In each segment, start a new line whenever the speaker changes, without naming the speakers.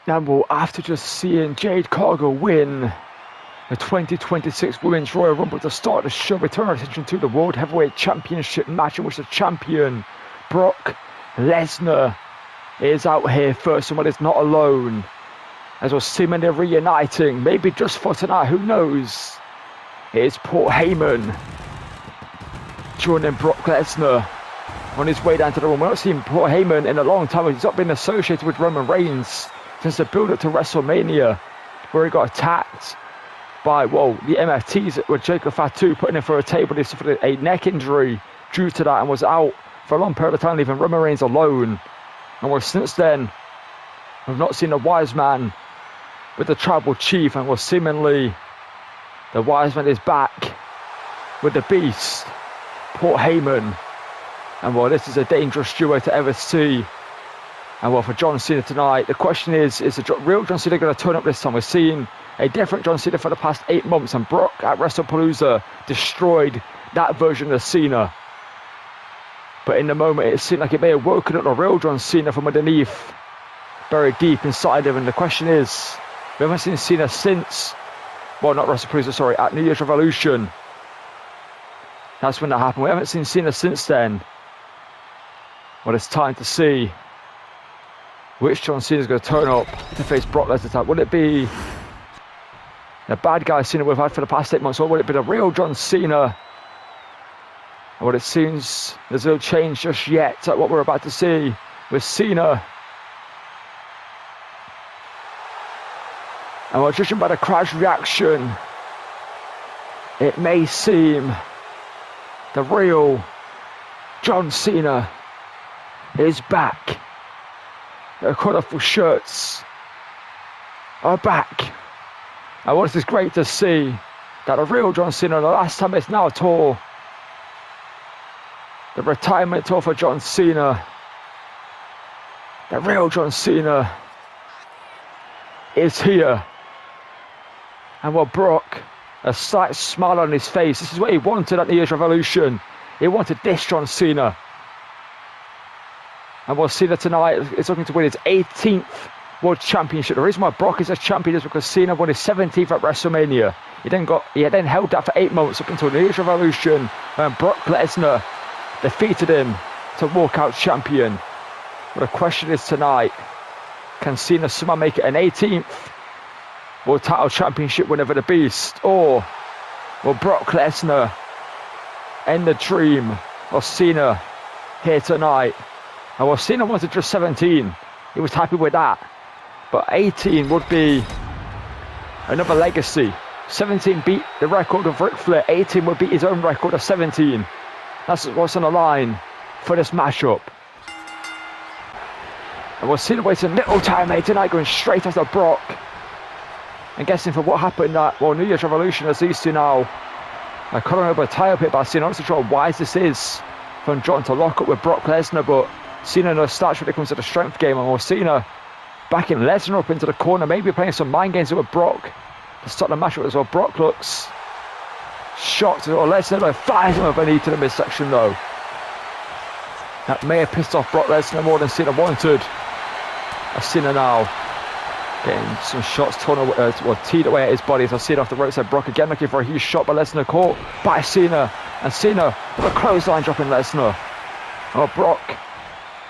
And well, after just seeing Jade Cargill win the 2026 Women's Royal Rumble to start the show, we turn our attention to the World Heavyweight Championship match in which the champion, Brock Lesnar, is out here first, and is not alone, as we're seemingly reuniting, maybe just for tonight, who knows. It's Paul Heyman joining Brock Lesnar on his way down to the room. We've not seen Paul Heyman in a long time. He's not been associated with Roman Reigns since the build-up to WrestleMania, where he got attacked by, well, the MFTs with Jacob Fatu putting him for a table. He suffered a neck injury due to that and was out for a long period of time, leaving Roman Reigns alone. And well, since then, we've not seen the Wise Man with the Tribal Chief, and well, seemingly the Wise Man is back with the Beast, Paul Heyman. And well, this is a dangerous duo to ever see. And well, for John Cena tonight, the question is the real John Cena going to turn up this time? We're seeing a different John Cena for the past 8 months, and Brock at WrestlePalooza destroyed that version of Cena. But in the moment, it seemed like it may have woken up the real John Cena from underneath, buried deep inside him. And the question is, we haven't seen Cena since, well, not WrestlePalooza, sorry, at New Year's Revolution. That's when that happened. We haven't seen Cena since then. Well, it's time to see which John Cena is going to turn up to face Brock Lesnar. Will it be the bad guy Cena we've had for the past 8 months, or will it be the real John Cena? Well, it seems there's no change just yet at what we're about to see with Cena. And we're judging by the crowd's reaction, it may seem the real John Cena is back. The colourful shirts are back. And what is great to see that the real John Cena, the last time it's now tour, the retirement tour for John Cena, the real John Cena is here. And well, Brock, a slight smile on his face. This is what he wanted at New Year's Revolution. He wanted this John Cena. And well, Cena tonight is looking to win his 18th World Championship. The reason why Brock is a champion is because Cena won his 17th at WrestleMania. He then held that for 8 months up until New Year's Revolution, when Brock Lesnar defeated him to walk out champion. But the question is tonight, can Cena somehow make it an 18th World Title Championship win over the Beast? Or will Brock Lesnar end the dream of Cena here tonight? And well, Cena wanted just 17. He was happy with that. But 18 would be another legacy. 17 beat the record of Ric Flair. 18 would beat his own record of 17. That's what's on the line for this matchup. And we'll see the wasting little time here tonight, going straight after Brock. And guessing for what happened at, well, New Year's Revolution, as these two now are calling over a tie-up hit by Cena. I'm not so sure why this is from John to lock up with Brock Lesnar, but Cena knows starts when it comes to the strength game. And we'll Cena backing Lesnar up into the corner, maybe playing some mind games with Brock to start the matchup as well. Brock looks shocked. Or Lesnar fires him with a knee to the midsection though. That may have pissed off Brock Lesnar more than Cena wanted. As Cena now getting some shots teed away at his body. As I see it off the ropes, Brock again looking for a huge shot, but Lesnar caught by Cena. And Cena with a clothesline dropping Lesnar. Oh, Brock.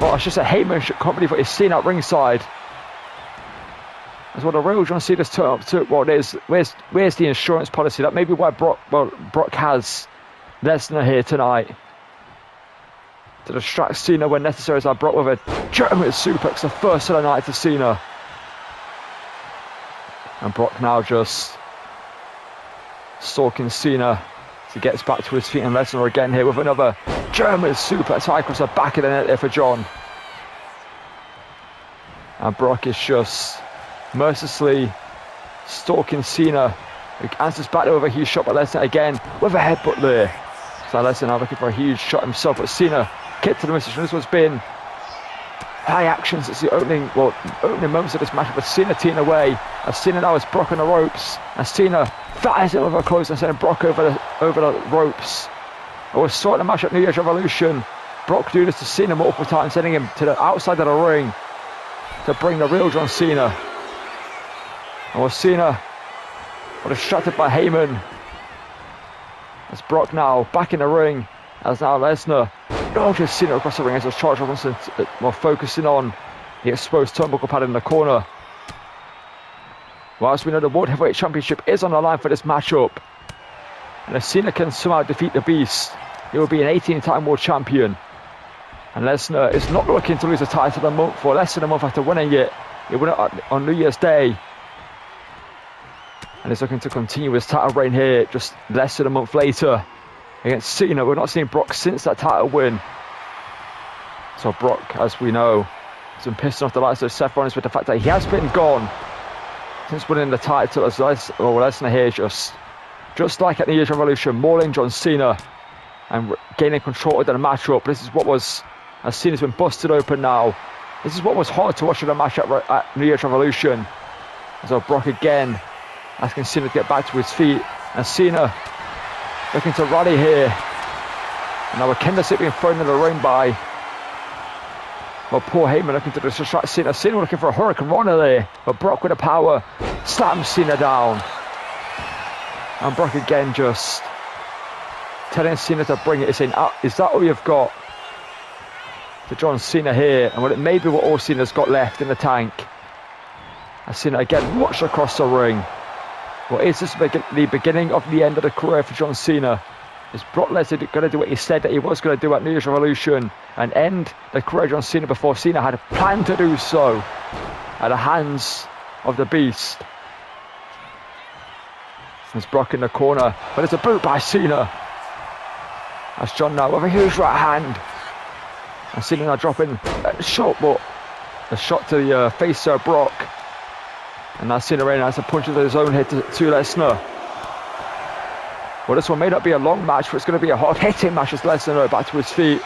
Well, it's just a Heyman company for his Cena at ringside. That's what the real John Cena's turn up to. Well, where's the insurance policy? That may be why Brock has Lesnar here tonight, to distract Cena when necessary, as I Brock with a German suplex, the first of the night to Cena. And Brock now just stalking Cena as he gets back to his feet, and Lesnar again here with another German suplex high across the back of the net there for John. And Brock is just mercilessly stalking Cena, who answers back there with a huge shot, but Lesnar again with a headbutt there. So Lesnar now looking for a huge shot himself, but Cena kicked to the midsection. This one's been high action since the opening moments of this match, with Cena teeing away, as Cena now has Brock on the ropes, and Cena fires it with a close and sending Brock over the ropes. I was starting the match at New Year's Revolution. Brock do this to Cena multiple times, sending him to the outside of the ring to bring the real John Cena And was Cena distracted by Heyman. As Brock now back in the ring. As now Lesnar launches Cena across the ring as Charles Robinson more focusing on the exposed turnbuckle pad in the corner. Whilst we know the World Heavyweight Championship is on the line for this matchup, and if Cena can somehow defeat the Beast, he will be an 18-time World Champion. And Lesnar is not looking to lose the title a month for less than a month after winning it. He won it on New Year's Day. And he's looking to continue his title reign here just less than a month later against Cena. We're not seeing Brock since that title win. So Brock, as we know, has been pissing off the likes of Seth Rollins with the fact that he has been gone since winning the title. As Lesnar here just like at New Year's Revolution, mauling John Cena and gaining control of the matchup. This is what was, as Cena's been busted open now, this is what was hard to watch in the match at New Year's Revolution. So Brock again asking Cena to get back to his feet, and Cena looking to rally here. And now Candice being thrown in the ring by, well, poor Heyman looking to distract Cena. Cena looking for a Hurricane Rana there, but Brock with the power slams Cena down. And Brock again just telling Cena to bring it. He's saying, is that all you've got? To John Cena here, and well, it may be what all Cena's got left in the tank. As Cena again watched across the ring. Well, is this the beginning of the end of the career for John Cena? Is Brock Lesnar going to do what he said that he was going to do at New Year's Revolution and end the career of John Cena before Cena had planned to do so at the hands of the Beast? There's Brock in the corner, but it's a boot by Cena. As John now with a huge right hand. And Cena now dropping a shot, but a shot to the face of Brock. And now Cena has a punch to his own head to Lesnar. Well, this one may not be a long match, but it's going to be a hard-hitting match as Lesnar back to his feet.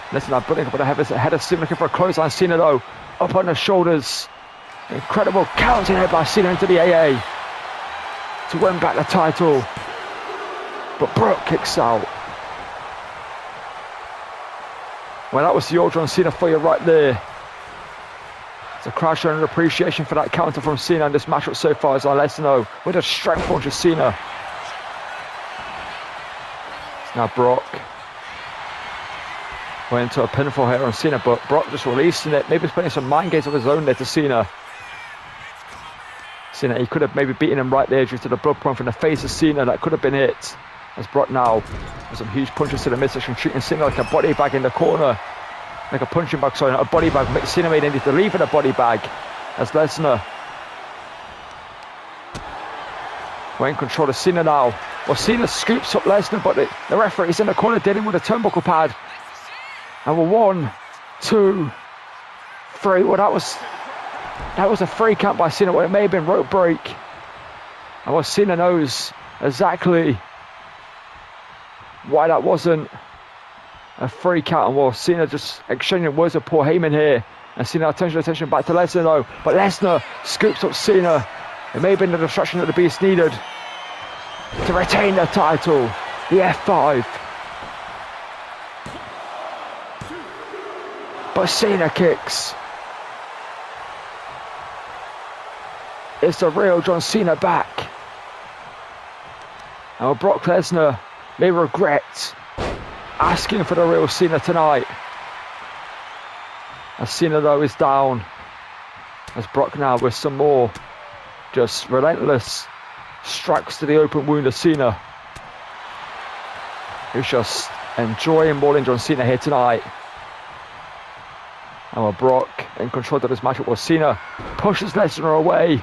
Lesnar putting up on the head of Cena, looking for a clothesline. Cena though, up on the shoulders. Incredible counting head by Cena into the AA to win back the title. But Brock kicks out. Well, that was the old John Cena for you right there. It's a crowd showing appreciation for that counter from Cena in this matchup so far, as I let you know with a strength punch of Cena. It's now Brock went into a pinfall here on Cena, but Brock just releasing it. Maybe he's putting some mind games of his own there to Cena. Cena, he could have maybe beaten him right there due to the blood point from the face of Cena. That could have been it. As Brock now with some huge punches to the midsection, treating Cena like a body bag in the corner. Like a punching bag, sorry, not a body bag. Cena made him need to leave in a body bag. As Lesnar we're in control of Cena now. Well, Cena scoops up Lesnar, but the referee's in the corner dealing with a turnbuckle pad. And we're 1, 2, 3. Well, that was a free count by Cena. Well, it may have been rope break. And well, Cena knows exactly why that wasn't a free count. And well, Cena just exchanging words with poor Heyman here. And Cena turns the attention back to Lesnar though. But Lesnar scoops up Cena. It may have been the distraction that the Beast needed to retain the title. The F5. But Cena kicks. It's the real John Cena back. And Brock Lesnar may regret asking for the real Cena tonight. As Cena though is down. As Brock now with some more just relentless strikes to the open wound of Cena. Who's just enjoying mauling John Cena here tonight. And Brock in control of this matchup. Well, Cena pushes Lesnar away.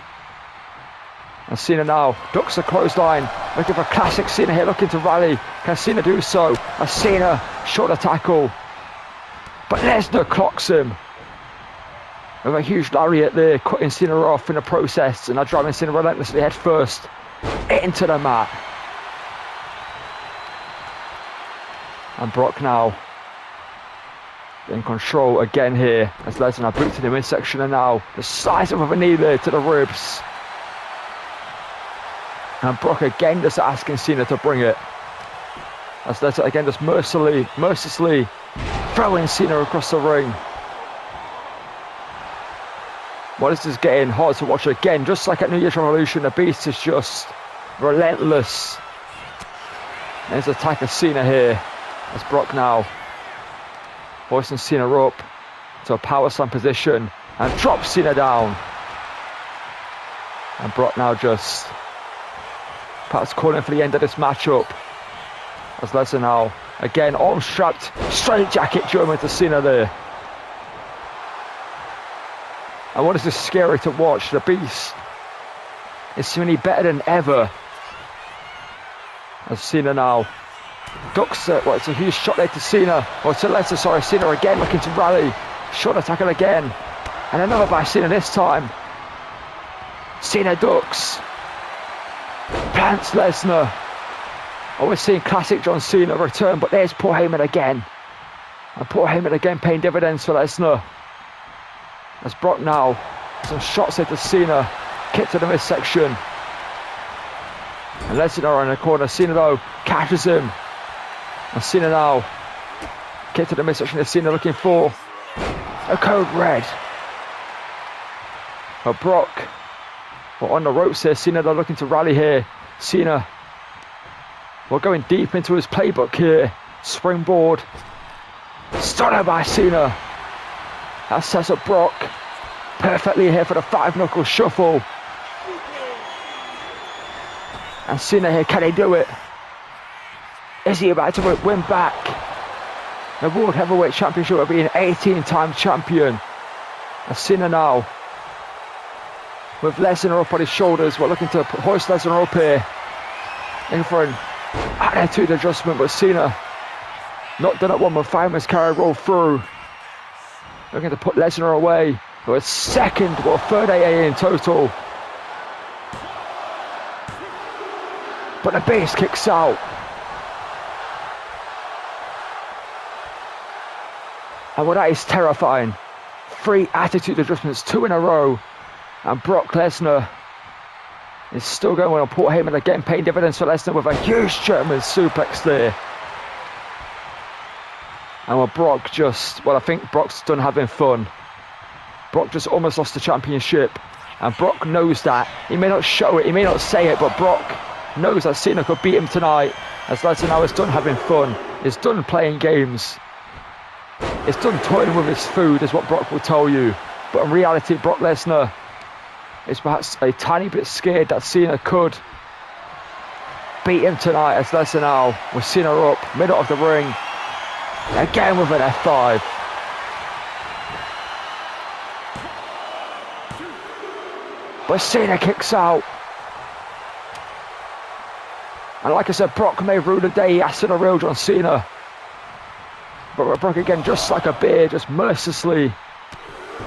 And Cena now ducks the clothesline, looking for classic Cena here, looking to rally. Can Cena do so? As Cena short a tackle, but Lesnar clocks him with a huge lariat there, cutting Cena off in the process, and now driving Cena relentlessly head first into the mat. And Brock now in control again here, as Lesnar boots in the midsection, and now the size of a knee there to the ribs. And Brock again just asking Cena to bring it. As Lesnar again just mercilessly throwing Cena across the ring. Well, this is getting hard to watch again. Just like at New Year's Revolution, the Beast is just relentless. There's an attack of Cena here. That's Brock now hoisting Cena up to a power slam position and drops Cena down. And Brock now just perhaps calling for the end of this matchup. As Lesnar now again arm strapped, straight jacket German to Cena there. And what is this scary to watch? The Beast is seemingly better than ever. As Cena now ducks it. Well, it's a huge shot there to Cena. Or to Lesnar, sorry. Cena again looking to rally. Shot attacking again. And another by Cena this time. Cena ducks. Plants Lesnar. Oh, we're seeing classic John Cena return. But there's Paul Heyman again. And Paul Heyman again paying dividends for Lesnar. As Brock now, some shots into Cena, kick to the midsection. And Lesnar in the corner, Cena though, catches him. And Cena now, kick to the midsection of Cena looking for a code red. But Brock, well, on the ropes here, Cena they're looking to rally here. Cena, we're going deep into his playbook here. Springboard, stunner by Cena. That sets up Brock perfectly here for the 5-knuckle shuffle. And Cena here, can he do it? Is he about to win back the World Heavyweight Championship of being 18-time champion? And Cena now, with Lesnar up on his shoulders, we're looking to hoist Lesnar up here. In for an attitude adjustment, but Cena not done at one with fireman's carry roll through. Looking to put Lesnar away for a second, well, third AA in total. But the Beast kicks out. And well, that is terrifying. 3 attitude adjustments, 2 in a row. And Brock Lesnar is still going on Paul Heyman again, paying dividends for Lesnar with a huge German suplex there. And well, Brock just, well, I think Brock's done having fun. Brock just almost lost the championship. And Brock knows that. He may not show it, he may not say it, but Brock knows that Cena could beat him tonight. As Lesnar now is done having fun. He's done playing games. He's done toying with his food, is what Brock will tell you. But in reality, Brock Lesnar is perhaps a tiny bit scared that Cena could beat him tonight. As Lesnar now, with Cena up, middle of the ring. Again with an F5. But Cena kicks out. And like I said, Brock may rue the day he asked for the real John Cena. But Brock again, just like a bear, just mercilessly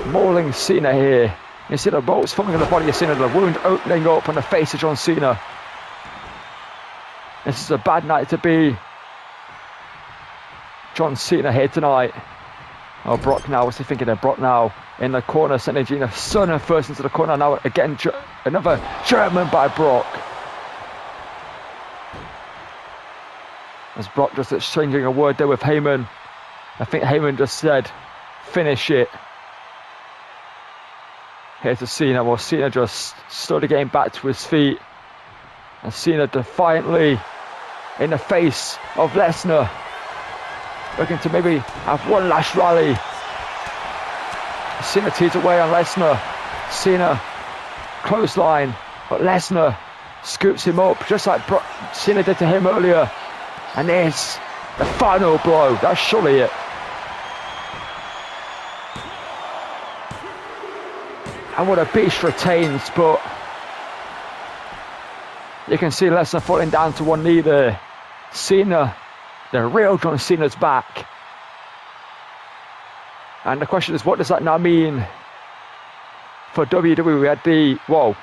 mauling Cena here. You see the bolts forming in the body of Cena, the wound opening up on the face of John Cena. This is a bad night to be John Cena here tonight. Oh, Brock now, what's he thinking of? Brock now in the corner, sending Gina Sunner first into the corner. Now again, another German by Brock. As Brock just exchanging a word there with Heyman. I think Heyman just said, finish it. Here to Cena. Well, Cena just started getting back to his feet. And Cena defiantly in the face of Lesnar. Looking to maybe have one last rally. Cena tees away on Lesnar. Cena clothesline. But Lesnar scoops him up just like Cena did to him earlier. And there's the final blow. That's surely it. And what a Beast retains, but you can see Lesnar falling down to one knee there. Cena, the real John Cena's back. And the question is, what does that now mean for WWE? We had the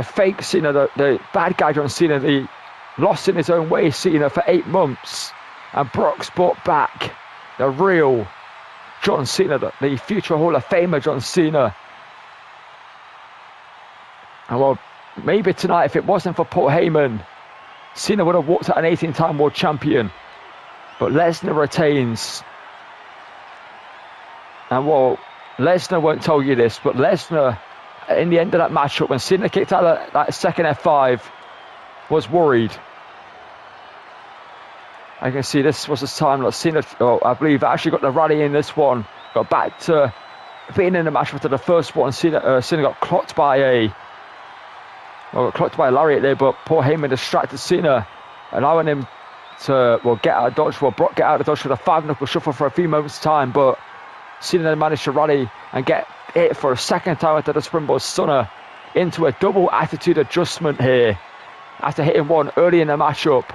fake Cena, the bad guy John Cena, the lost in his own way Cena for 8 months. And Brock's brought back the real John Cena, the future Hall of Famer John Cena. And well, maybe tonight, if it wasn't for Paul Heyman, Cena would have walked out an 18-time world champion. But Lesnar retains. And well, Lesnar won't tell you this, but Lesnar, in the end of that matchup, when Cena kicked out that second F5, was worried. I can see this was the time that Cena, I believe, actually got the rally in this one. Got back to being in the match after the first one. Cena got clocked by a lariat there, but Paul Heyman distracted Cena, allowing him to get out of dodge. Brock get out of dodge with a 5-knuckle shuffle for a few moments time, but Cena then managed to rally and get it for a second time after the Springboard Stunner into a double attitude adjustment here after hitting one early in the matchup.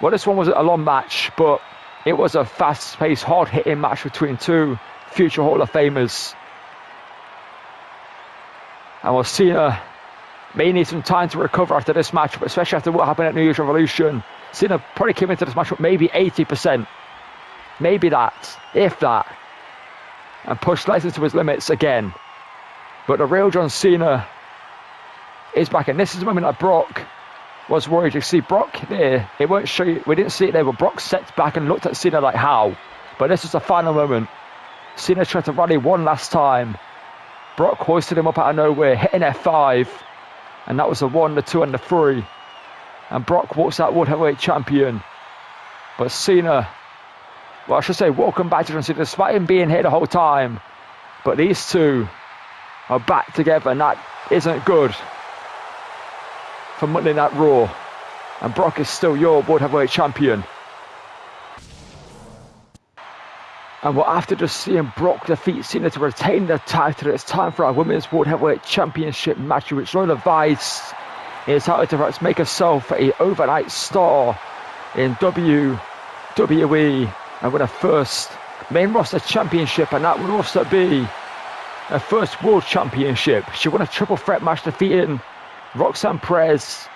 Well, this one wasn't a long match, but it was a fast-paced, hard-hitting match between two future Hall of Famers. And while Cena may need some time to recover after this matchup, especially after what happened at New Year's Revolution, Cena probably came into this matchup maybe 80%. Maybe that, if that. And pushed Lesnar to his limits again. But the real John Cena is back. And this is the moment that Brock was worried. You see Brock there, it won't show you, we didn't see it there, but Brock stepped back and looked at Cena like, how? But this was the final moment. Cena tried to rally one last time. Brock hoisted him up out of nowhere, hitting F5. And that was the 1, the 2, and the 3. And Brock walks out World Heavyweight Champion. But Cena, well, I should say, welcome back to John Cena, despite him being here the whole time. But these two are back together, and that isn't good for Monday Night Raw. And Brock is still your World Heavyweight Champion. And well, after just seeing Brock defeat Cena to retain the title, it's time for our Women's World Heavyweight Championship match, which Lola Vice is out to perhaps make herself an overnight star in WWE and win her first main roster championship, and that would also be her first world championship. She won a triple threat match defeating Roxanne Perez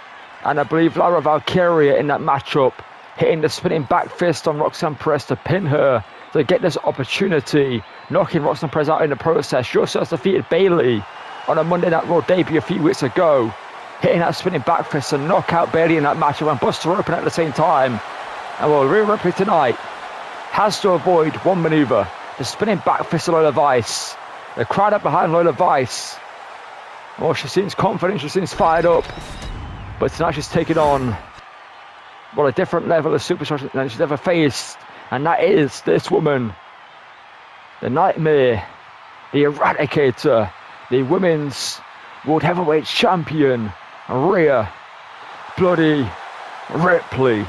and I believe Lara Valkyria in that matchup, hitting the spinning back fist on Roxanne Perez to pin her to get this opportunity, knocking Roxanne Perez out in the process. She also has defeated Bayley on a Monday Night Raw debut a few weeks ago, hitting that spinning back fist to knock out Bayley in that matchup and bust her open at the same time. And well, Rhea Ripley tonight has to avoid one maneuver, the spinning back fist of Lola Vice. The crowd up behind Lola Vice. Well, she seems confident, she seems fired up. But tonight she's taking on, well, a different level of superstar than she's ever faced. And that is this woman, the Nightmare, the Eradicator, the Women's World Heavyweight Champion, Rhea bloody Ripley.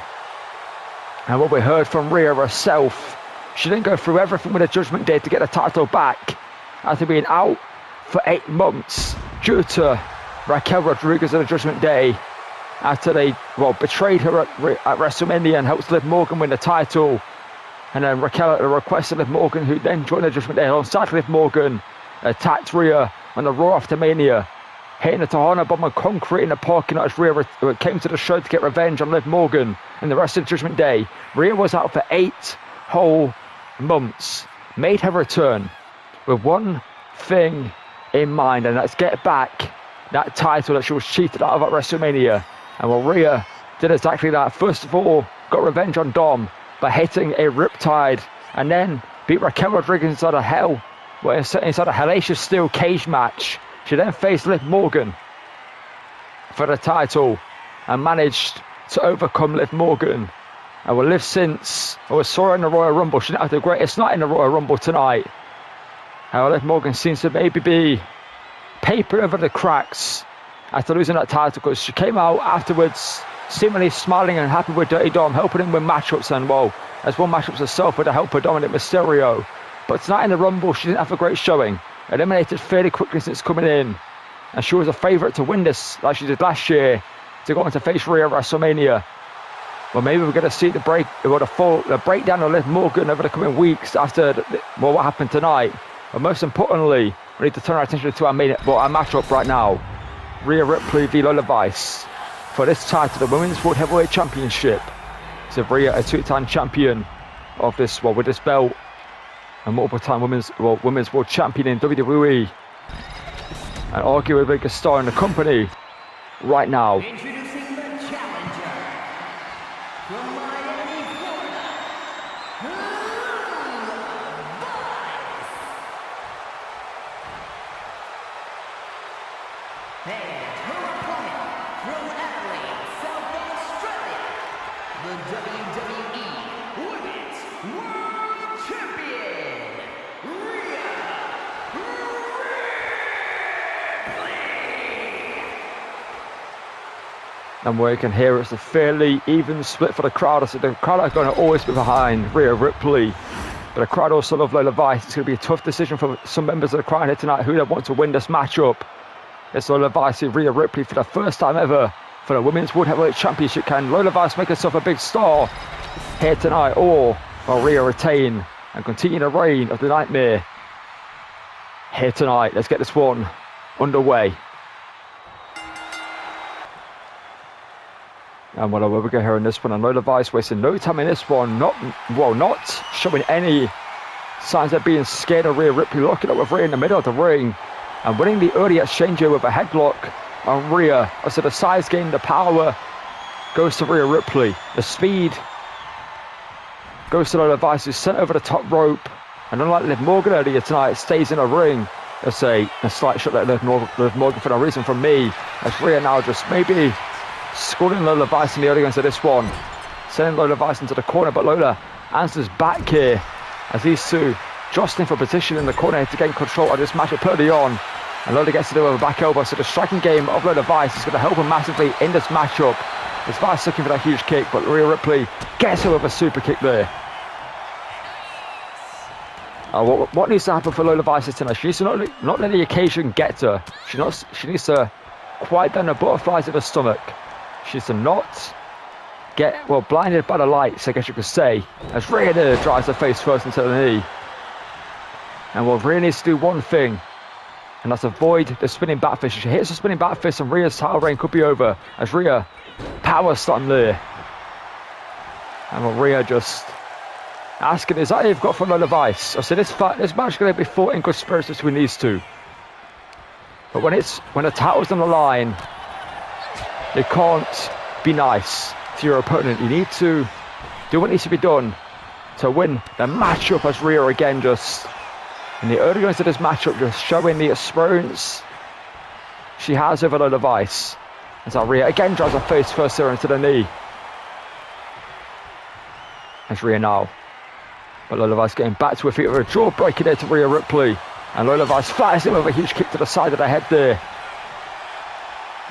And what we heard from Rhea herself, she didn't go through everything with a Judgment Day to get the title back after being out for 8 months due to Raquel Rodriguez at the Judgment Day after they betrayed her at WrestleMania and helped Liv Morgan win the title. And then Raquel, at the request of Liv Morgan, who then joined the Judgment Day alongside Liv Morgan, attacked Rhea on the Raw after Mania, hitting a Tahana bomb on concrete in the parking lot as Rhea came to the show to get revenge on Liv Morgan and the rest of the Judgment Day. Rhea was out for 8 whole months, made her return with one thing in mind, and that's get back that title that she was cheated out of at WrestleMania. And well, Rhea did exactly that. First of all, got revenge on Dom by hitting a Riptide, and then beat Raquel Rodriguez inside a hellacious steel cage match. She then faced Liv Morgan for the title and managed to overcome Liv Morgan. And we'll live since, I saw her in the Royal Rumble. She didn't have the greatest night in the Royal Rumble tonight. And Liv Morgan seems to maybe be papering over the cracks after losing that title, because she came out afterwards seemingly smiling and happy with Dirty Dom, helping him win matchups, and well, has won matchups herself with the help of Dominic Mysterio. But tonight in the Rumble, she didn't have a great showing. Eliminated fairly quickly since coming in, and she was a favourite to win this like she did last year to go on to face Rhea at WrestleMania. Well, maybe we're going to see the breakdown of Liv Morgan over the coming weeks after what happened tonight. But most importantly, we need to turn our attention to our matchup right now. Rhea Ripley v Lola Vice for this title, the Women's World Heavyweight Championship. So Rhea, a 2-time champion of this, with this belt, a multiple-time women's world champion in WWE, and arguably the biggest star in the company right now.
Introducing the challenger from Miami, Florida, Lola Vice. And her opponent from Adelaide, South Australia, the WWE Women's World Champion, Rhea Ripley.
And where you can hear it's a fairly even split for the crowd. So the crowd are going to always be behind Rhea Ripley. But the crowd also love Lola Vice. It's going to be a tough decision for some members of the crowd here tonight who they want to win this matchup. It's Lola Vice and Rhea Ripley for the first time ever for the Women's World Heavyweight Championship. Can Lola Vice make herself a big star here tonight, or will Rhea retain and continue the reign of the Nightmare here tonight? Let's get this one underway. And what we go here in this one, and Lola Vice wasting no time in this one, not showing any signs of being scared of Rhea Ripley, locking up with Rhea in the middle of the ring and winning the early exchange with a headlock on Rhea. So the size gain, the power goes to Rhea Ripley. The speed goes to Lola Vice, who's sent over the top rope. And unlike Liv Morgan earlier tonight, stays in a ring. Let's say a slight shot at Liv Morgan for no reason from me. As Rhea now just maybe schooling Lola Vice in the early going to this one. Sending Lola Vice into the corner, but Lola answers back here as these two jostling for position in the corner to gain control of this matchup early on. And Lola gets to do it with a back elbow, so the striking game of Lola Vice is going to help her massively in this matchup. As Vice looking for that huge kick, but Rhea Ripley gets her with a super kick there. What needs to happen for Lola Vice tonight? She needs to not let the occasion get to her. She needs to quiet down the butterflies in her stomach. She needs to not get, blinded by the lights, I guess you could say, as Rhea there drives her face first into the knee. And Rhea needs to do one thing, and that's avoid the spinning back fist. If she hits the spinning back fist, and Rhea's title reign could be over, as Rhea power slam there. And Rhea just asking, is that all you've got for Lola Vice? I said, this match is going to be fought in good spirits between these two. But when the title's on the line, you can't be nice to your opponent. You need to do what needs to be done to win the matchup, as Rhea again just in the early goings of this matchup just showing the experience she has over Lola Vice. As Rhea again drives her face first there into the knee. As Rhea now, but Lola Vice getting back to her feet with a jaw breaking there to Rhea Ripley, and Lola Vice flies in with a huge kick to the side of the head there.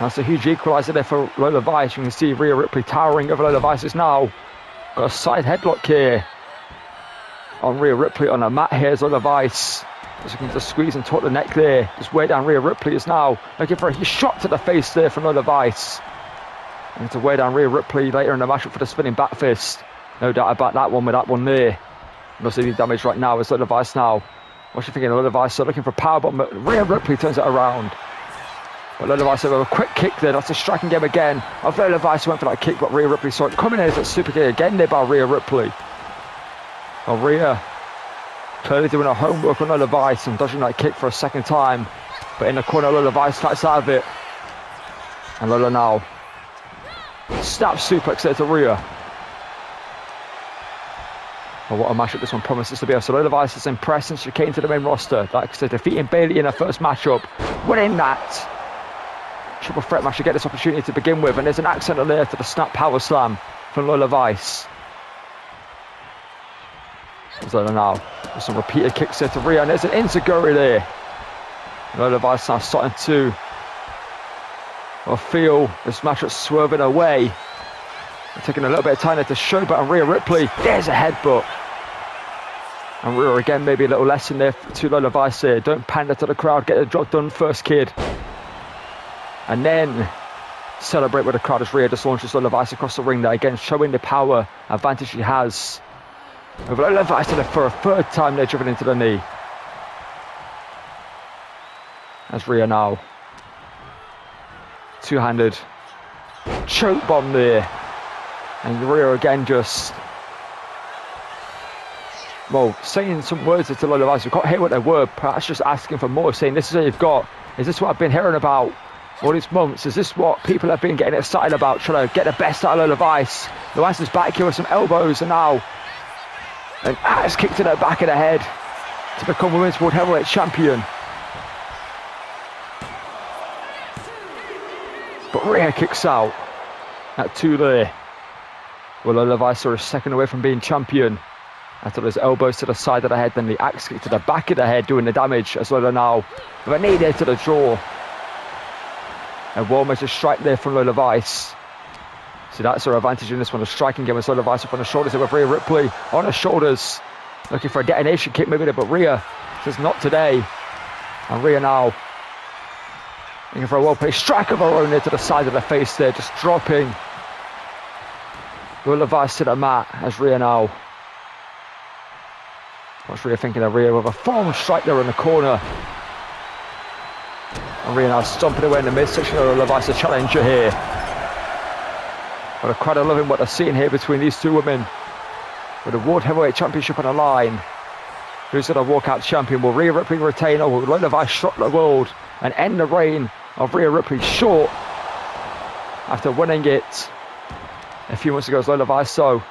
That's a huge equaliser there for Lola Vice. You can see Rhea Ripley towering over Lola Vice is now. Got a side headlock here on Rhea Ripley on the mat here as Lola Vice. Just looking to squeeze and taut the neck there. Just way down Rhea Ripley is now looking for a huge shot to the face there from Lola Vice. And to weigh down Rhea Ripley later in the matchup for the spinning back fist. No doubt about that one with that one there. No any damage right now as Lola Vice now. What's she thinking? Lola Vice looking for a power bomb, but Rhea Ripley turns it around. But Lola Vice with a quick kick there. That's a striking game again of Lola Vice. Went for that kick, but Rhea Ripley saw it coming in as a super kick again there by Rhea Ripley. Well, Rhea clearly doing her homework on Lola Vice and dodging that kick for a second time. But in the corner, Lola Vice fights out of it. And Lola now snap suplex there to Rhea. Well, what a matchup this one promises to be. So Lola Vice is impressed since she came to the main roster. Like I said, defeating Bayley in her first matchup, winning that triple threat match to get this opportunity to begin with. And there's an accent there to the snap power slam from Lola Vice. Lola now with some repeated kicks there to Rhea, and there's an enziguri there. And Lola Vice now starting to feel this matchup swerving away. Taking a little bit of time there to show, but on Rhea Ripley, there's a headbutt. And Rhea again, maybe a little lesson there to Lola Vice here. Don't pander to the crowd, get the job done first, kid. And then celebrate with the crowd as Rhea just launches Lola Vice across the ring there, again showing the power advantage she has. With Lola Vice for a third time there, driven into the knee. As Rhea now, two-handed choke bomb there. And Rhea again just, saying some words to Lola Vice. We can't hear what they were, perhaps just asking for more, saying this is what you've got. Is this what I've been hearing about all these months? Is this what people have been getting excited about, trying to get the best out of Lola Vice? Lola Vice is back here with some elbows, and now an axe kick to the back of the head to become Women's World Heavyweight Champion. But Rhea kicks out at 2 there. Well, Lola Vice are a second away from being champion. After those elbows to the side of the head, then the axe kick to the back of the head doing the damage, as Lola now with a knee there to the jaw. A well measured strike there from Lola Vice. So that's her advantage in this one, the striking game with Lola Vice up on the shoulders there with Rhea Ripley on her shoulders. Looking for a detonation kick maybe there, but Rhea says not today. And Rhea now looking for a well-placed strike of her own there to the side of the face there, just dropping Lola Vice to the mat as Rhea now. What's Rhea thinking of Rhea with a forearm strike there in the corner. And Rhea now stomping away in the midsection of Lola Vice, the challenger here. But the crowd are loving what they're seeing here between these two women. With the World Heavyweight Championship on the line. Who's going to walk out champion? Will Rhea Ripley retain, or will Lola Vice shock the world and end the reign of Rhea Ripley short after winning it a few months ago as Lola Vice so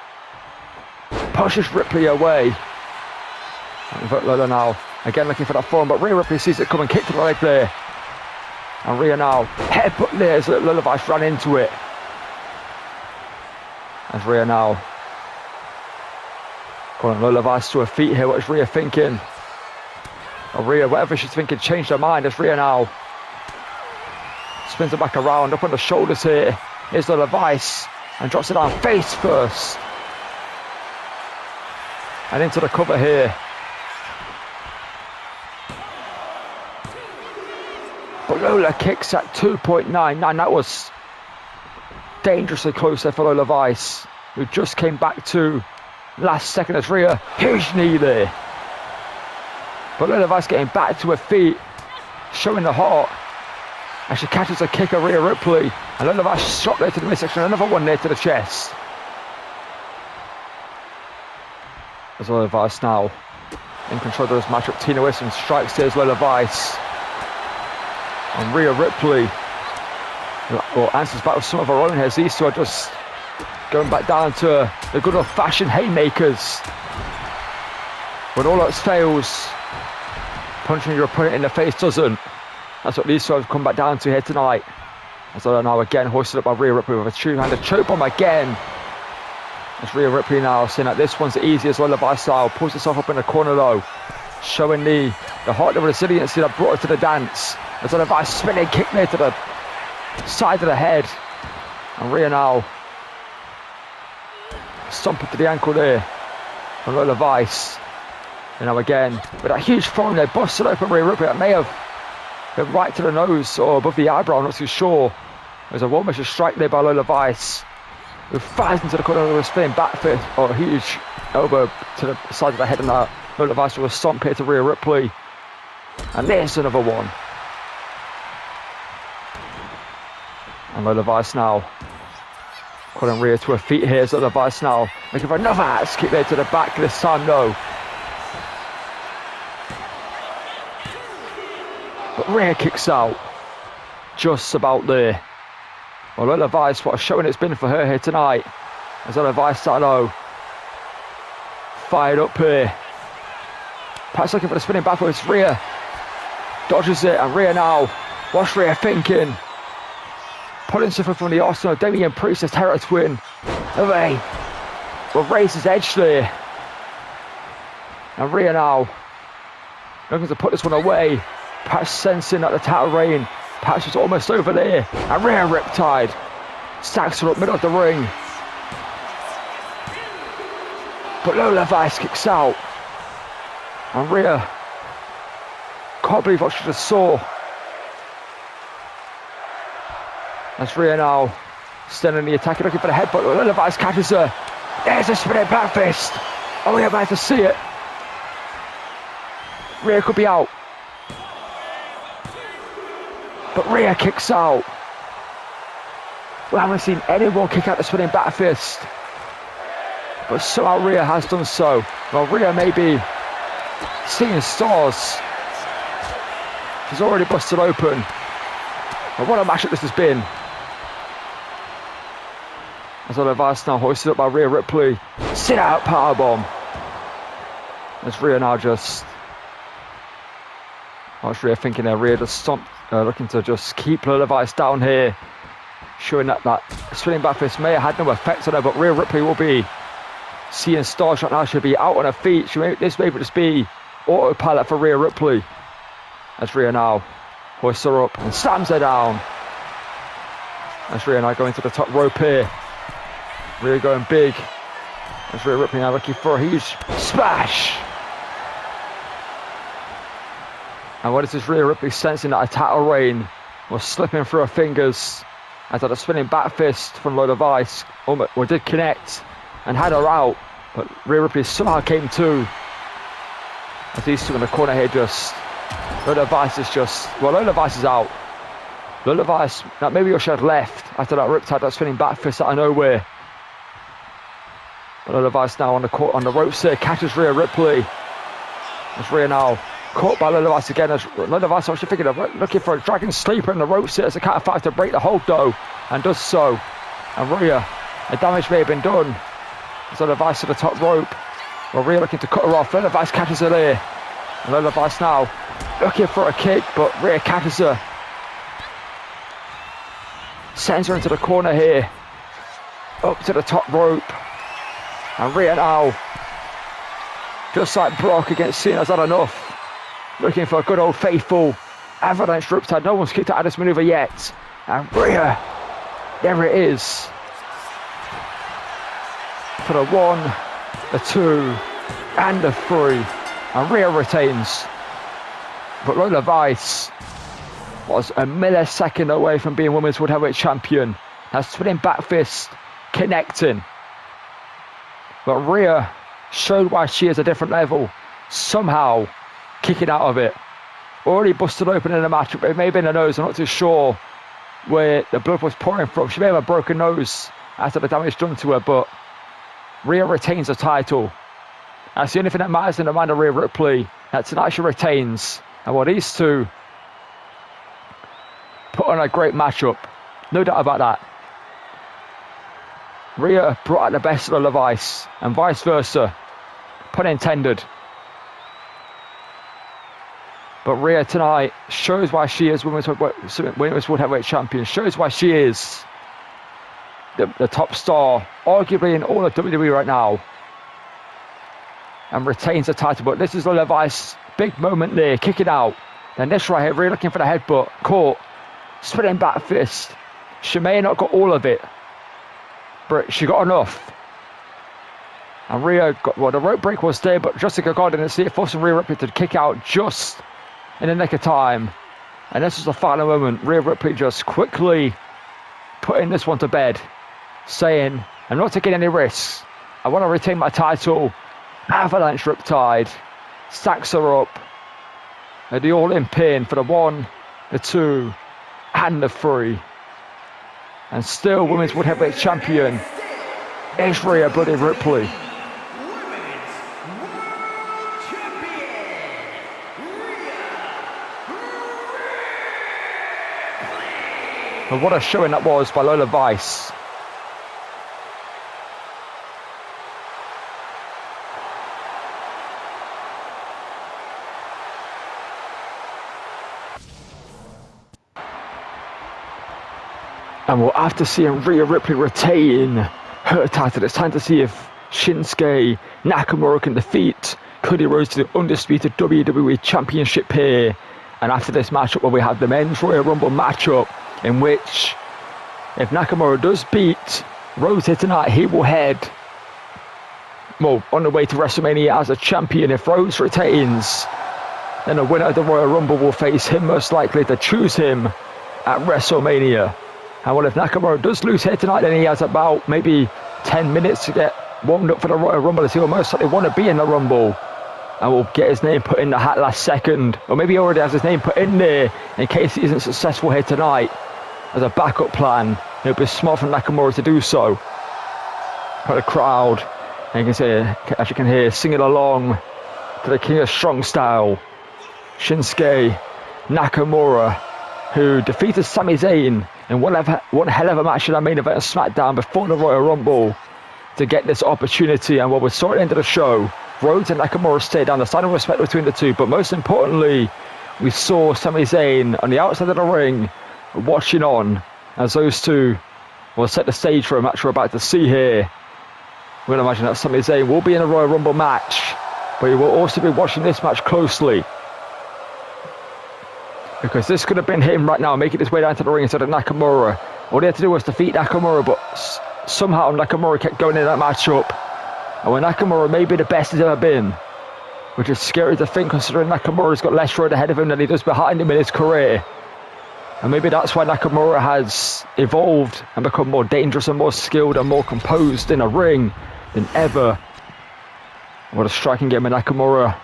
pushes Ripley away. And Lola now again looking for that form, but Rhea Ripley sees it coming, kick to the leg there. And Rhea now headbutt there as Lola Vice ran into it. As Rhea now calling Lola Vice to her feet here. What is Rhea thinking? Or Rhea, whatever she's thinking, changed her mind as Rhea now spins her back around, up on the shoulders here. Here's Lola Vice and drops it down face first. And into the cover here. But Lola kicks at 2.99. That was dangerously close there for Lola Vice, who just came back to last second as Rhea. Huge knee there. But Lola Vice getting back to her feet, showing the heart. And she catches a kick of Rhea Ripley. And Lola Vice shot there to the midsection. Another one there to the chest. As Lola Vice now in control of this matchup. Tina Wilson strikes there as Lola Vice. And Rhea Ripley answers back with some of her own heads. These two are just going back down to the good old-fashioned haymakers. When all else fails, punching your opponent in the face doesn't. That's what these two have come back down to here tonight. As Lola now again hoisted up by Rhea Ripley with a two-handed choke bomb again. As Rhea Ripley now saying that this one's the easiest Lola Vice style. Pulls herself up in the corner though, showing the heart of resiliency that brought her to the dance. As Lola Vice spinning kick there to the side of the head. And Rhea now stomping to the ankle there from Lola Vice. And now again with that huge forearm there, busted open Rhea Ripley. That may have been right to the nose or above the eyebrow, I'm not too sure. There's a well-measured strike there by Lola Vice, who fires into the corner with a spinning back fist or a huge elbow to the side of the head, and that Lola Vice with a stomp here to Rhea Ripley. And there's another one. And Lola Vice now calling Rhea to her feet here. So Lola Vice now looking for another axe kick there to the back. This time, no. But Rhea kicks out just about there. Well, Lola Vice, what a showing it's been for her here tonight. As Lola Vice started fired up here. Perhaps looking for the spinning backwards. Rhea dodges it, and Rhea now, what's Rhea thinking? Pulling something from the arsenal. Damian Priest, Terror Twin. Away. Well, raises edge there. And Rhea now looking to put this one away. Perhaps sensing that the title reign perhaps was almost over there. And Rhea Riptide stacks her up middle of the ring. But Lola Vice kicks out. And Rhea can't believe what she just saw. As Rhea now standing the attack, looking for the headbutt. Lola Vice catches her. There's a spinning back fist. Oh, we're about to see it. Rhea could be out. But Rhea kicks out. We haven't seen anyone kick out the spinning back fist. But somehow Rhea has done so. Well, Rhea may be seeing stars. She's already busted open. But what a matchup this has been. As Lola Vice now hoisted up by Rhea Ripley. Sit out powerbomb. As Rhea now just... What's Rhea thinking there? Rhea just stomped, looking to just keep Lola Vice down here. showing that spinning back fist may have had no effect on her, but Rhea Ripley will be seeing stars right now. She'll be out on her feet. This may just be autopilot for Rhea Ripley. As Rhea now hoists her up and slams her down. As Rhea now going to the top rope here. Rhea going big. As Rhea Ripley now looking for a huge splash. And what is this Rhea Ripley sensing that a title reign was slipping through her fingers as that a spinning back fist from Lola Vice did connect and had her out, but Rhea Ripley somehow came to. As these two in the corner here Lola Vice is out. Lola Vice, now maybe she had left after that riptide, that spinning back fist out of nowhere. But Lola Vice now on the ropes here, catches Rhea Ripley. As Rhea now caught by Lola Vice again, as Lola Vice actually thinking of looking for a dragon sleeper in the ropes here as a count of 5 to break the hold though, and does so. And Rhea, the damage may have been done. As Lola Vice to the top rope, well, Rhea looking to cut her off. Lola Vice catches her there. And Lola Vice now looking for a kick, but Rhea catches her. Sends her into the corner here. Up to the top rope. And Rhea now, just like Brock against Cena, has had enough. Looking for a good old faithful avalanche riptide. No one's kicked out of this maneuver yet. And Rhea, there it is. For the 1, the 2, and the 3. And Rhea retains. But Lola Vice was a millisecond away from being Women's World Heavyweight Champion. That spinning back fist connecting. But Rhea showed why she is a different level. Somehow kicking out of it. Already busted open in the match. It may have been a nose. I'm not too sure where the blood was pouring from. She may have a broken nose after the damage done to her. But Rhea retains the title. That's the only thing that matters in the mind of Rhea Ripley. That tonight she retains. And what these two put on a great matchup. No doubt about that. Rhea brought out the best of Lola Vice, and vice versa. Pun intended. But Rhea tonight shows why she is Women's World Heavyweight Champion. Shows why she is the top star, arguably in all of WWE right now. And retains the title. But this is Lola Vice. Big moment there. Kick it out. Then this right here. Rhea looking for the headbutt. Caught. Spinning back fist. She may have not got all of it, but she got enough. And Rhea got, well, the rope break was there, but Jessica God didn't see it, forcing Rhea Ripley to kick out just in the nick of time. And this was the final moment. Rhea Ripley just quickly putting this one to bed, saying, I'm not taking any risks. I want to retain my title. Avalanche Riptide. Stacks her up. And the all-in pin for the 1, the 2, and the 3. And still Women's World Heavyweight Champion is Rhea Bloody Ripley. And what a showing that was by Lola Vice. And well, after seeing Rhea Ripley retain her title, it's time to see if Shinsuke Nakamura can defeat Cody Rhodes to the undisputed WWE Championship here. And after this matchup, where we have the Men's Royal Rumble matchup, in which if Nakamura does beat Rhodes here tonight, he will head on the way to WrestleMania as a champion. If Rhodes retains, then the winner of the Royal Rumble will face him, most likely to choose him at WrestleMania. And well, if Nakamura does lose here tonight, then he has about maybe 10 minutes to get warmed up for the Royal Rumble, as he will most likely want to be in the Rumble. And will get his name put in the hat last second. Or maybe he already has his name put in there in case he isn't successful here tonight. As a backup plan, it would be smart for Nakamura to do so. For the crowd, and you can see, as you can hear, singing along to the King of Strong Style, Shinsuke Nakamura, who defeated Sami Zayn in one hell of a match in our main event of SmackDown before the Royal Rumble to get this opportunity. And what we saw at the end of the show, Rhodes and Nakamura stayed down, the sign of respect between the two, but most importantly, we saw Sami Zayn on the outside of the ring watching on as those two will set the stage for a match we're about to see here. We're going to imagine that Sami Zayn will be in a Royal Rumble match, but you will also be watching this match closely, because this could have been him right now making his way down to the ring instead of Nakamura. All he had to do was defeat Nakamura, but somehow Nakamura kept going in that matchup. And when Nakamura may be the best he's ever been, which is scary to think considering Nakamura's got less road ahead of him than he does behind him in his career. And maybe that's why Nakamura has evolved and become more dangerous and more skilled and more composed in a ring than ever. What a striking game of Nakamura.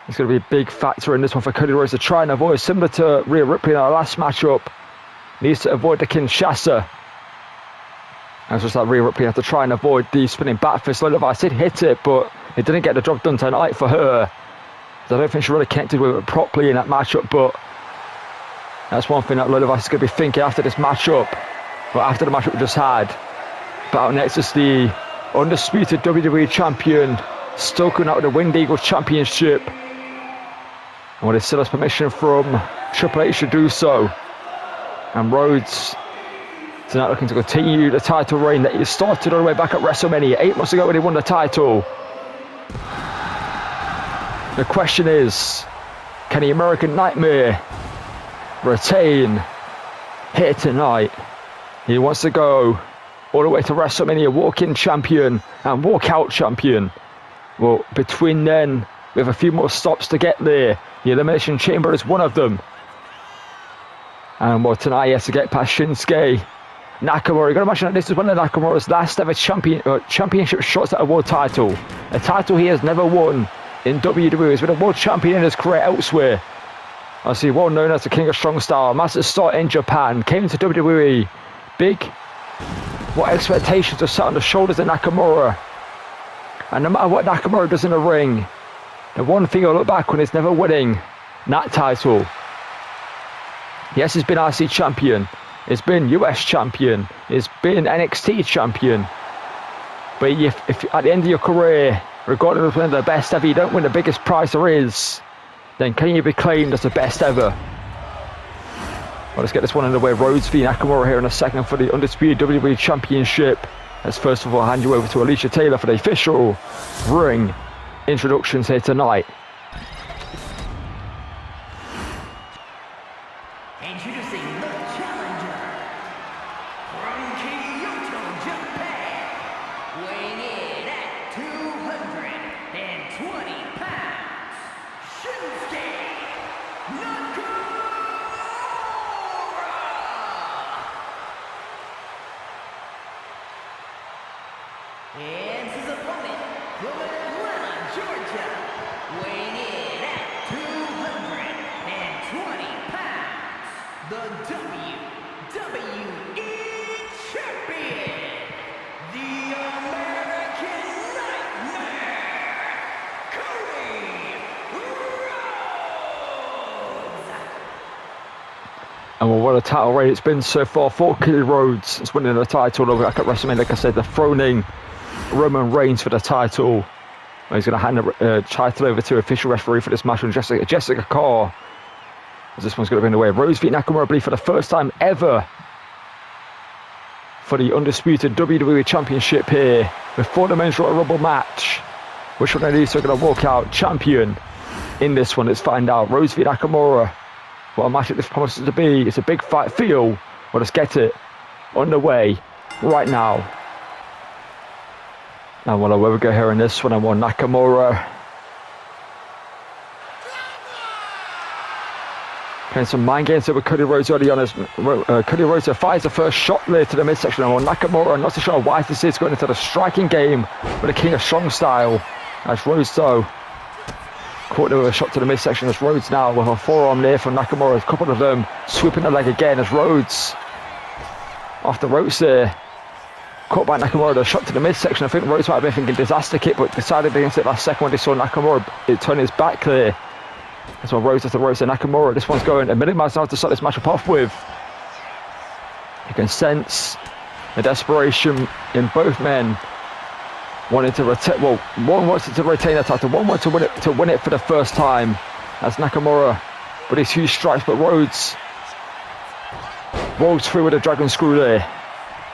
It's going to be a big factor in this one for Cody Rhodes to try and avoid, similar to Rhea Ripley in our last matchup. Needs to avoid the Kinshasa. And it's just like Rhea Ripley had to try and avoid the spinning back fist. Lola did hit it, but it didn't get the job done tonight for her. So I don't think she really connected with it properly in that matchup, but that's one thing that Lola is going to be thinking after this matchup, or after the matchup we just had. But out next is the undisputed WWE champion, still coming out with the Winged Eagles Championship. And when it still has permission from Triple H to do so. And Rhodes tonight looking to continue the title reign that he started all the way back at WrestleMania 8 months ago when he won the title. The question is, can the American Nightmare retain here tonight? He wants to go all the way to WrestleMania, walk-in champion and walk-out champion. Well, between then, we have a few more stops to get there. The Elimination Chamber is one of them. And well, tonight he has to get past Shinsuke. Nakamura, you got to imagine that this is one of Nakamura's last ever championship shots at a world title. A title he has never won in WWE. He's been a world champion in his career elsewhere. Obviously, well known as the King of Strong Style. Massive start in Japan. Came to WWE. Big. What expectations are set on the shoulders of Nakamura. And no matter what Nakamura does in the ring, the one thing he'll look back on is never winning that title. Yes, he's been RC champion. He's been US champion. He's been NXT champion. But if at the end of your career, regardless of one of the best ever, you don't win the biggest prize there is, then can you be claimed as the best ever? Well, let's get this one underway. Rhodes v Nakamura here in a second for the undisputed WWE Championship. Let's first of all hand you over to Alicia Taylor for the official ring introductions here tonight.
Introducing the challenger from Kyoto, Japan, weighing in at 220 pounds, Shinsuke Nakamura. And his opponent from Atlanta, Georgia, weighing in at 220 pounds, the WWE Champion, the American Nightmare, Cody Rhodes.
And well, what a title reign it's been so far for Cody Rhodes. It's winning the title over back at WrestleMania, like I said, dethroning Roman Reigns for the title. He's going to hand the title over to official referee for this match, Jessica Carr. As this one's going to be in the way of Rhodes v Nakamura, I believe, for the first time ever for the undisputed WWE Championship here before the Men's Royal Rumble match. Which one of these are going to walk out champion in this one? Let's find out. Rhodes v Nakamura. What a match this promises to be. It's a big fight feel. Well, let's get it underway right now. And well, where we go here in this one, and one Nakamura playing some mind games here with Cody Rhodes early on. As Cody Rhodes fires the first shot there to the midsection, and well, Nakamura, not so sure why this is, going into the striking game with the King of Strong Style. As Rhodes though caught there with a shot to the midsection, as Rhodes now with a forearm there from Nakamura, a couple of them sweeping the leg again as Rhodes off the ropes there. Caught by Nakamura, a shot to the midsection. I think Rhodes might have been thinking disaster kick, but decided against it last second when they saw Nakamura turn his back clear. That's why Rhodes has the ropes, and Nakamura, this one's going a million miles an hour to start this matchup off with. You can sense the desperation in both men wanting to retain. Well, one wants to retain the title, one wants to win it for the first time. That's Nakamura with his huge strikes, but Rhodes rolls through with a dragon screw there.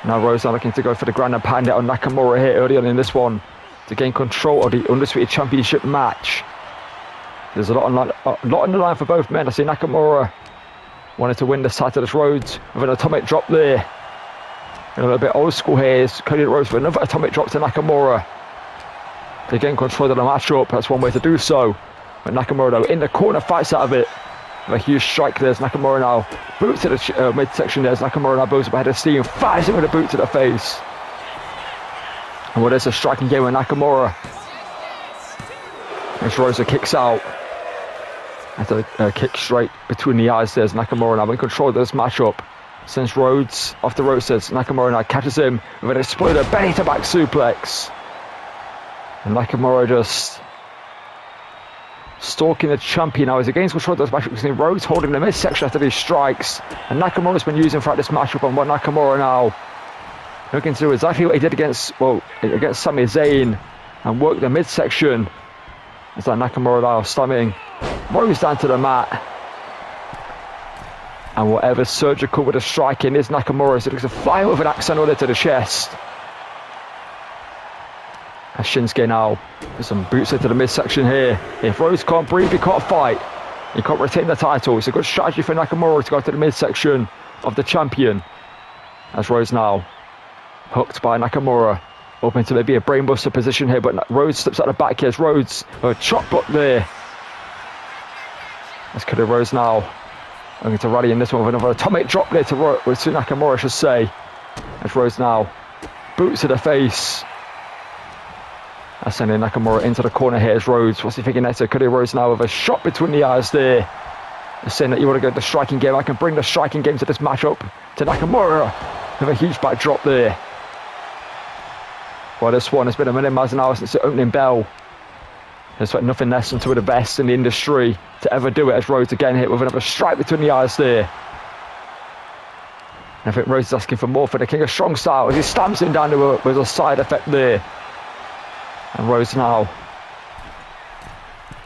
Now Rhodes are looking to go for the ground and pound it on Nakamura here early on in this one to gain control of the Undisputed Championship match. There's a lot on the line for both men. I see Nakamura wanted to win this title as Rhodes with an atomic drop there. A little bit old school here is Cody Rhodes with another atomic drop to Nakamura. To gain control of the matchup, that's one way to do so. But Nakamura though in the corner fights out of it. With a huge strike, there's Nakamura now. Boot to the midsection, there's Nakamura now blows up ahead of steam. Fires him with a boot to the face. And well, there's a striking game with Nakamura. As Rhodes kicks out. That's a kick straight between the eyes. There's Nakamura now in control of this matchup. Sends Rhodes off the ropes. Says Nakamura now catches him with an exploder belly to back suplex. And Nakamura just stalking the champion now. He's against control of this matchup. We've seen Rhodes holding the midsection after these strikes. And Nakamura's been using throughout this matchup. And what Nakamura now looking to do exactly what he did against Sami Zayn and work the midsection. It's like Nakamura now slamming Rhodes down to the mat. And whatever surgical with a striking is Nakamura. So he looks to fly with an axe on to the chest. As Shinsuke now with some boots into the midsection here. If Rhodes can't breathe, he can't fight. He can't retain the title. It's a good strategy for Nakamura to go to the midsection of the champion. As Rhodes now hooked by Nakamura. Open to maybe a brainbuster position here, but Rhodes slips out the back here. Rhodes a chop block there. As Cody Rhodes now going to rally in this one with another atomic drop there to Nakamura, I should say. As Rhodes now boots to the face. That's sending Nakamura into the corner here as Rhodes. What's he thinking next? Cody Rhodes now with a shot between the eyes there. He's saying that you want to go to the striking game. I can bring the striking game to this matchup. To Nakamura with a huge back drop there. Well, this one has been a minute miles an hour since the opening bell. There's like nothing less than two of the best in the industry to ever do it as Rhodes again hit with another strike between the eyes there. And I think Rhodes is asking for more for the King of Strong Style as he stamps him down with a side effect there. And Rhodes now.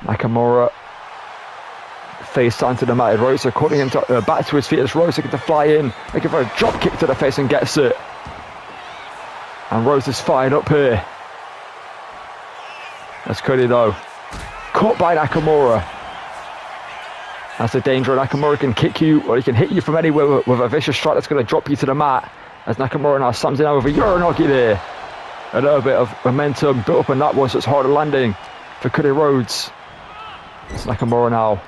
Nakamura face down to the mat. Rhodes are calling him back to his feet as Rhodes looking to fly in, looking for a drop kick to the face and gets it. And Rhodes is fired up here. That's Cody though. Caught by Nakamura. That's the danger. Nakamura can kick you or he can hit you from anywhere with a vicious strike that's going to drop you to the mat. As Nakamura now slams it out with a Uranagi there. A little bit of momentum built up on that one, so it's harder landing for Cody Rhodes. It's Nakamura now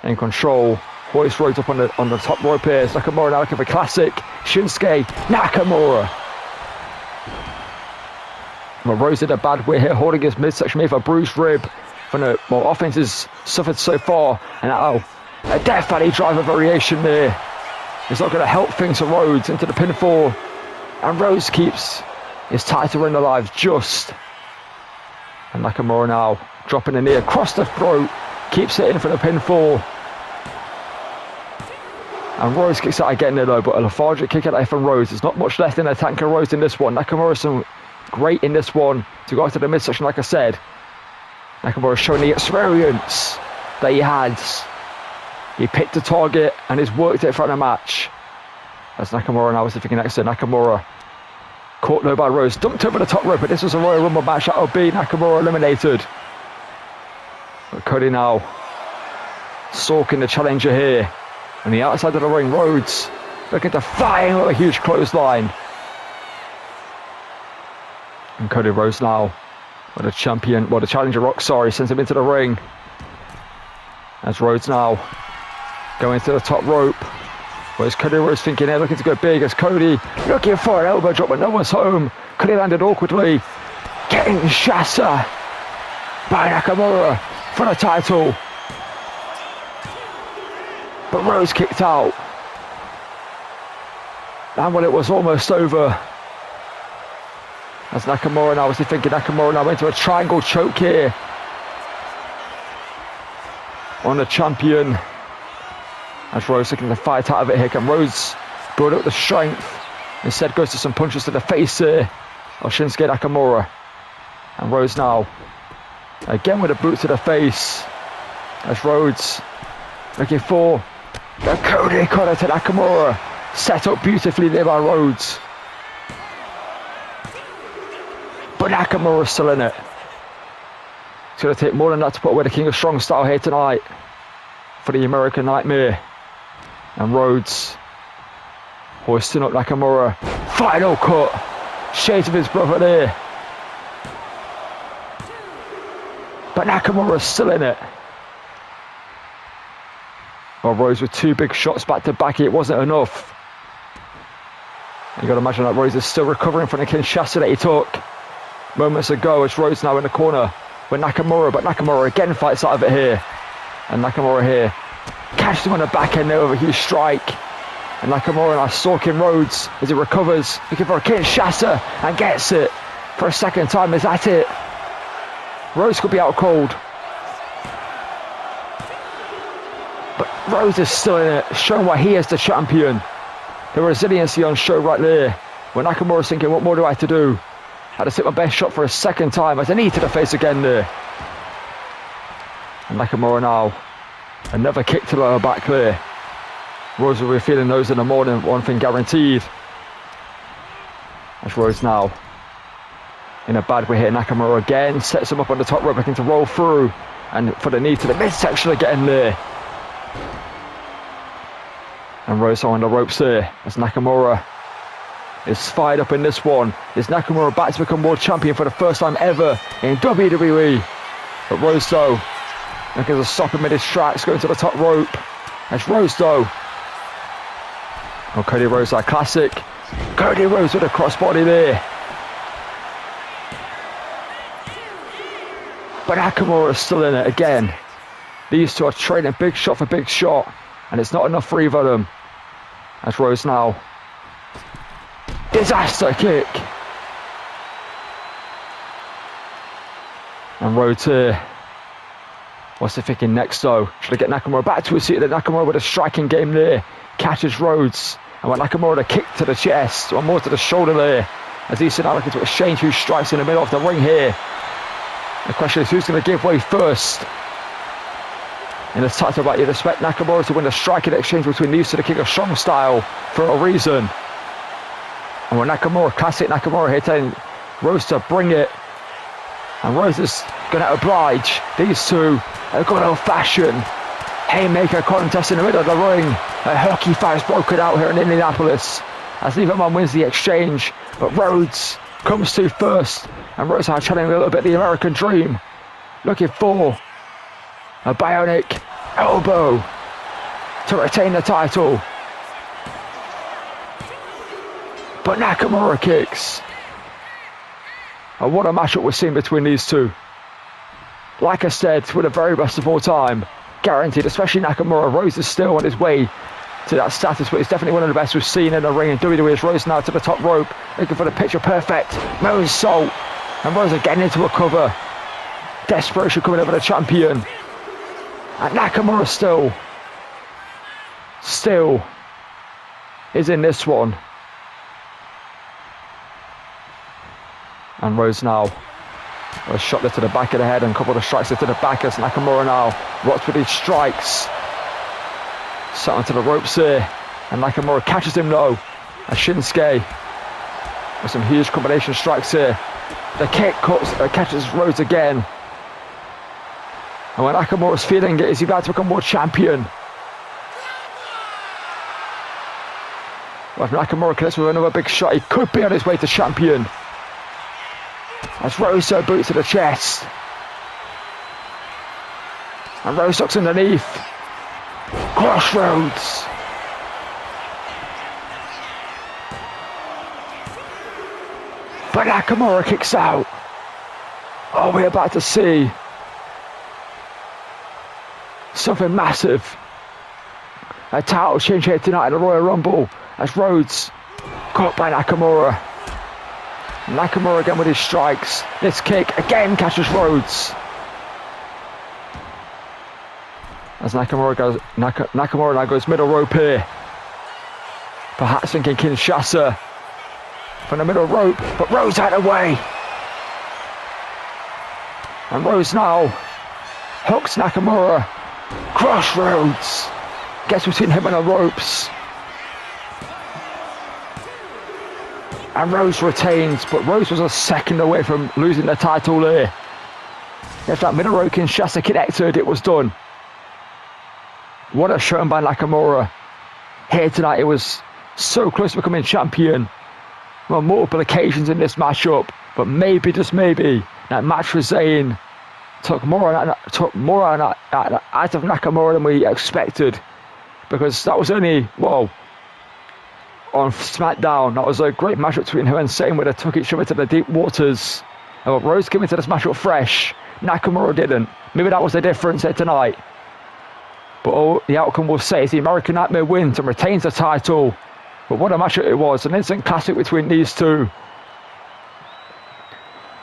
in control. Hoist Rhodes up on the top rope here. It's Nakamura now looking for classic Shinsuke Nakamura. Well, Rhodes did a bad way here, holding his midsection here for a bruised rib from the offenses suffered so far. And now a Death Valley driver variation there. It's not going to help things for Rhodes into the pinfall. And Rhodes keeps his title ring alive just. And Nakamura now dropping a knee across the throat. Keeps it in for the pinfall. And Rhodes kicks out again there though, but a lethargic kick out from Rhodes. There's not much left in the tank of Rhodes in this one. Nakamura great in this one to go to the midsection, like I said. Nakamura showing the experience that he has. He picked the target and he's worked it throughout the match. That's Nakamura now. What's he thinking next to Nakamura? Caught low by Rhodes, dumped over the top rope, but this was a Royal Rumble match. That'll be Nakamura eliminated. But Cody now stalking the challenger here. On the outside of the ring, Rhodes looking to fly in with a huge clothesline. And Cody Rhodes now, the challenger Rock, sends him into the ring. As Rhodes now going to the top rope. Whereas Cody Rhodes thinking they're looking to go big as Cody looking for an elbow drop, but no one's home. Cody landed awkwardly. Getting Shasa by Nakamura for the title. But Rhodes kicked out. And well, it was almost over. As Nakamura now, was he thinking Nakamura now into a triangle choke here on the champion. As Rhodes looking to fight out of it here. Can Rhodes build up the strength? Instead goes to some punches to the face here of Shinsuke Nakamura. And Rhodes now again with a boot to the face. As Rhodes looking for the Cody cutter to Nakamura. Set up beautifully there by Rhodes. But Nakamura's still in it. It's going to take more than that to put away the King of Strong Style here tonight for the American Nightmare. And Rhodes hoisting up Nakamura. Final cut. Shades of his brother there. But Nakamura's still in it. Well, Rhodes with 2 big shots back to back. It wasn't enough. You got to imagine that Rhodes is still recovering from the Kinshasa that he took moments ago. It's Rhodes now in the corner with Nakamura, but Nakamura again fights out of it here. And Nakamura here catches him on the back end there with a huge strike. And Nakamura now stalking Rhodes as he recovers, looking for a Kinshasa and gets it for a second time. Is that it? Rhodes could be out cold. But Rhodes is still in it, showing why he is the champion. The resiliency on show right there. When Nakamura's thinking, what more do I have to do? I had to hit my best shot for a second time as a knee to the face again there. And Nakamura now, another kick to the lower back there. Rhodes will be feeling those in the morning, one thing guaranteed. As Rhodes now, in a bad way here, Nakamura again, sets him up on the top rope, looking to roll through. And for the knee to the midsection again there. And Rhodes on the ropes there as Nakamura is fired up in this one. Is Nakamura back to become world champion for the first time ever in WWE? But Rhodes though, looking to stop him in his tracks, going to the top rope. As Rhodes though, Cody Rhodes, our classic. Cody Rhodes with a crossbody there. But Nakamura is still in it again. These two are trading big shot for big shot. And it's not enough for either of them. As Rhodes now. Disaster kick. And Rhodes here. What's he thinking next though? Should I get Nakamura back to his seat? Nakamura with a striking game there. Catches Rhodes. And when Nakamura a kick to the chest. One more to the shoulder there. As he's now looking to exchange who strikes in the middle of the ring here. The question is who's going to give way first? In the title bout, you'd expect Nakamura to win the striking exchange between these two, the King of Strong Style, for a reason. And when Nakamura, classic Nakamura here, telling Rhodes to bring it. And Rhodes is going to oblige these two. A good old-fashioned haymaker contest in the middle of the ring. A hockey fight has broken out here in Indianapolis as neither man wins the exchange. But Rhodes comes to first. And Rhodes are channeling a little bit the American dream. Looking for a bionic elbow to retain the title. But Nakamura kicks. And what a matchup we're seeing between these two. Like I said, we're the very best of all time. Guaranteed, especially Nakamura. Rhodes is still on his way to that status, but he's definitely one of the best we've seen in the ring in WWE. Rhodes now to the top rope, looking for the picture perfect moonsault. And Rhodes again into a cover. Desperation coming over the champion. And Nakamura still is in this one. And Rhodes now a shot there to the back of the head and a couple of strikes there to the back as Nakamura now rocks with these strikes. Sat onto the ropes here. And Nakamura catches him though. As Shinsuke with some huge combination strikes here. The kick catches Rhodes again. And when Nakamura's feeling it, is he about to become world champion? Well, if Nakamura connects with another big shot, he could be on his way to champion. As Rhodes boots to the chest. And Rhodes ducks underneath. Crossroads. But Nakamura kicks out. Oh, we're about to see something massive. A title change here tonight at the Royal Rumble as Rhodes caught by Nakamura. Nakamura again with his strikes. This kick again catches Rhodes. As Nakamura now goes middle rope here. Perhaps thinking Kinshasa from the middle rope, but Rhodes out of the way. And Rhodes now hooks Nakamura. Crossroads. Gets between him and the ropes. And Rhodes retains, but Rhodes was a second away from losing the title there. If that middle row Kinshasa connected, it was done. What a showing by Nakamura. Here tonight, it was so close to becoming champion on multiple occasions in this matchup. But maybe, just maybe, that match with Zayn took more out of Nakamura than we expected. Because that was only, well, on SmackDown, that was a great matchup between him and Zayn where they took each other to the deep waters. And Rhodes came into this matchup fresh. Nakamura didn't. Maybe that was the difference here tonight. But all the outcome will say is the American Nightmare wins and retains the title. But what a matchup it was. An instant classic between these two.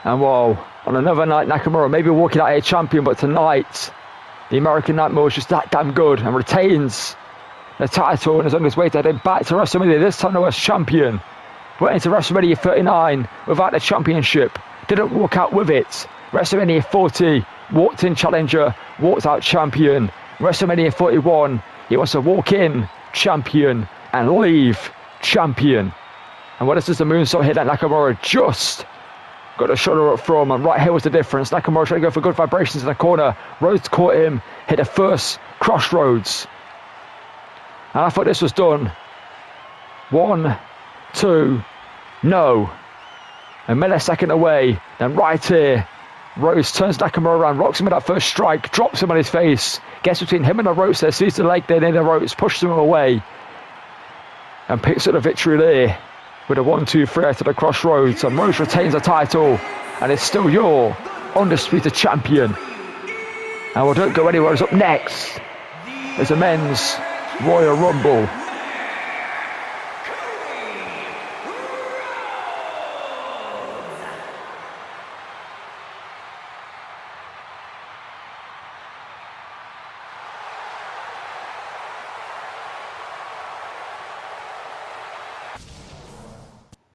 And well, on another night, Nakamura maybe walking out a champion, but tonight, the American Nightmare was just that damn good and retains the title and is on his way to heading back to WrestleMania, this time as champion. Went into WrestleMania 39 without the championship. Didn't walk out with it. WrestleMania 40, walked in challenger, walked out champion. WrestleMania 41, he wants to walk in champion and leave champion. And what is this, the moonsault hit that Nakamura just got the shoulder up from, and right here was the difference. Nakamura trying to go for good vibrations in the corner. Rhodes caught him, hit the first crossroads. And I thought this was done. 1, 2, no. A millisecond away, then right here, Rhodes turns Nakamura around, rocks him with that first strike, drops him on his face, gets between him and the ropes there, sees the leg there near the ropes, pushes him away, and picks up the victory there with a 1-2-3 out to the crossroads. And Rhodes retains the title, and it's still your undisputed champion. And we don't go anywhere. It's up next. It's a men's Royal Rumble.